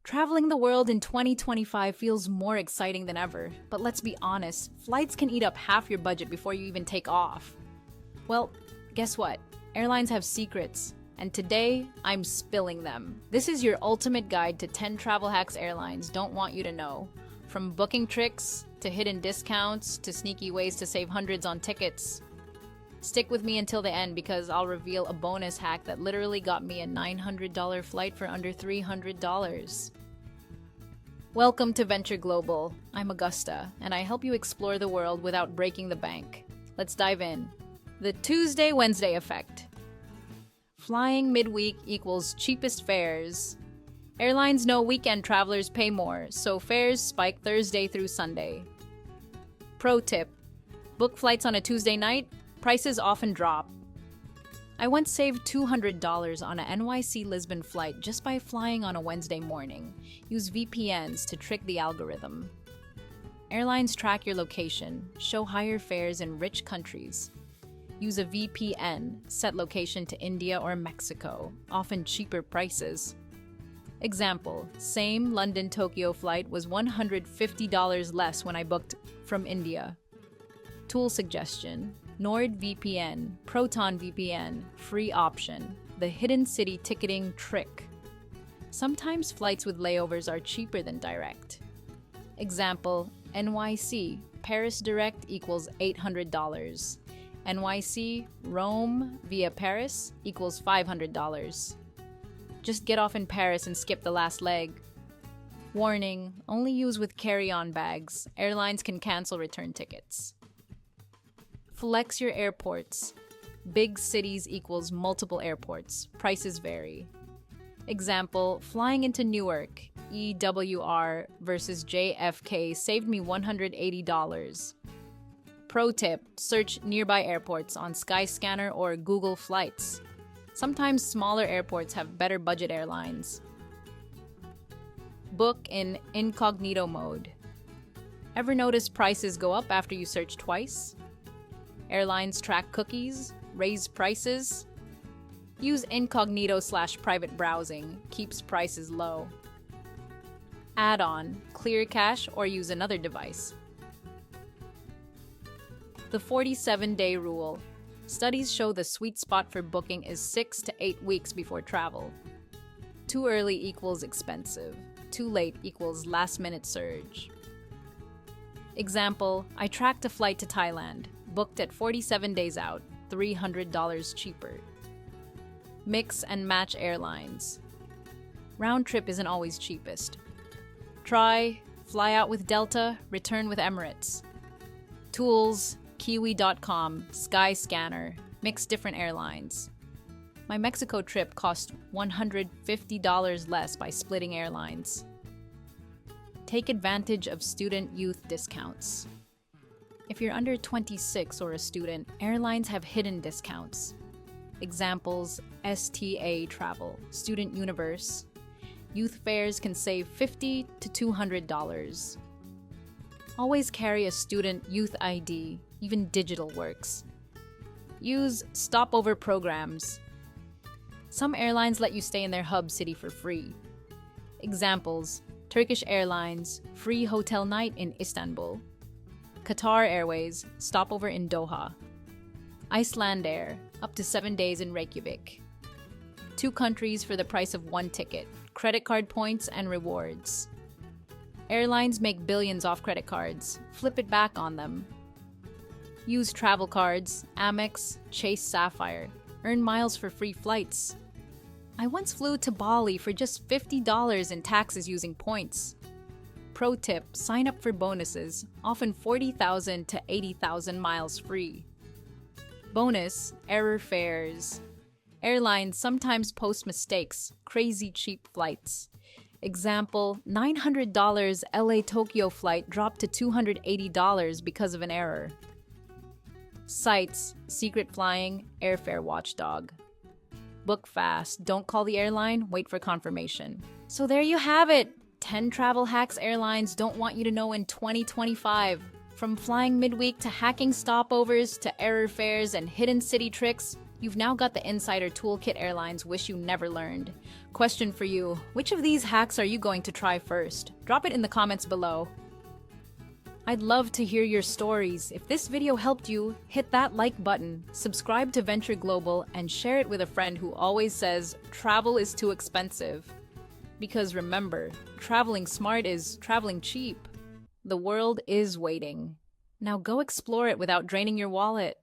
Traveling the world in 2025 feels more exciting than ever, but let's be honest, flights can eat up half your budget before you even take off. Well, guess what? Airlines have secrets, and today I'm spilling them. This is your ultimate guide to 10 travel hacks airlines don't want you to know. From booking tricks, to hidden discounts, to sneaky ways to save hundreds on tickets. Stick with me until the end because I'll reveal a bonus hack that literally got me a $900 flight for under $300. Welcome to Venture Global. I'm Augusta, and I help you explore the world without breaking the bank. Let's dive in. The Tuesday-Wednesday effect. Flying midweek equals cheapest fares. Airlines know weekend travelers pay more, so fares spike Thursday through Sunday. Pro tip: book flights on a Tuesday night, prices often drop. I once saved $200 on a NYC-Lisbon flight just by flying on a Wednesday morning. Use VPNs to trick the algorithm. Airlines track your location, show higher fares in rich countries. Use a VPN, set location to India or Mexico, often cheaper prices. Example, same London-Tokyo flight was $150 less when I booked from India. Tool suggestion: NordVPN, Proton VPN, free option, the hidden city ticketing trick. Sometimes flights with layovers are cheaper than direct. Example, NYC, Paris direct equals $800. NYC, Rome via Paris equals $500. Just get off in Paris and skip the last leg. Warning, only use with carry-on bags. Airlines can cancel return tickets. Flex your airports. Big cities equals multiple airports. Prices vary. Example, flying into Newark, EWR versus JFK saved me $180. Pro tip, search nearby airports on Skyscanner or Google Flights. Sometimes smaller airports have better budget airlines. Book in incognito mode. Ever notice prices go up after you search twice? Airlines track cookies, raise prices. Use incognito/private browsing, keeps prices low. Add-on, clear cache or use another device. The 47-day rule. Studies show the sweet spot for booking is 6 to 8 weeks before travel. Too early equals expensive. Too late equals last-minute surge. Example, I tracked a flight to Thailand, booked at 47 days out, $300 cheaper. Mix and match airlines. Round trip isn't always cheapest. Try, fly out with Delta, return with Emirates. Tools, Kiwi.com, Skyscanner, mix different airlines. My Mexico trip cost $150 less by splitting airlines. Take advantage of student youth discounts. If you're under 26 or a student, airlines have hidden discounts. Examples, STA Travel, Student Universe. Youth fares can save $50 to $200. Always carry a student youth ID, even digital works. Use stopover programs. Some airlines let you stay in their hub city for free. Examples, Turkish Airlines, free hotel night in Istanbul. Qatar Airways, stopover in Doha. Icelandair, up to 7 days in Reykjavik. 2 countries for the price of 1 ticket, credit card points and rewards. Airlines make billions off credit cards. Flip it back on them. Use travel cards, Amex, Chase Sapphire. Earn miles for free flights. I once flew to Bali for just $50 in taxes using points. Pro tip, sign up for bonuses, often 40,000 to 80,000 miles free. Bonus, error fares. Airlines sometimes post mistakes, crazy cheap flights. Example, $900 LA-Tokyo flight dropped to $280 because of an error. Sites, secret flying, airfare watchdog. Book fast, don't call the airline, wait for confirmation. So there you have it! 10 travel hacks airlines don't want you to know in 2025. From flying midweek to hacking stopovers to error fares and hidden city tricks, You've now got the insider toolkit airlines wish you never learned. Question for you, which of these hacks are you going to try first? Drop it in the comments below. I'd love to hear your stories. If this video helped you, hit that like button, subscribe to Venture Global, and share it with a friend who always says travel is too expensive. Because remember, traveling smart is traveling cheap. The world is waiting. Now go explore it without draining your wallet.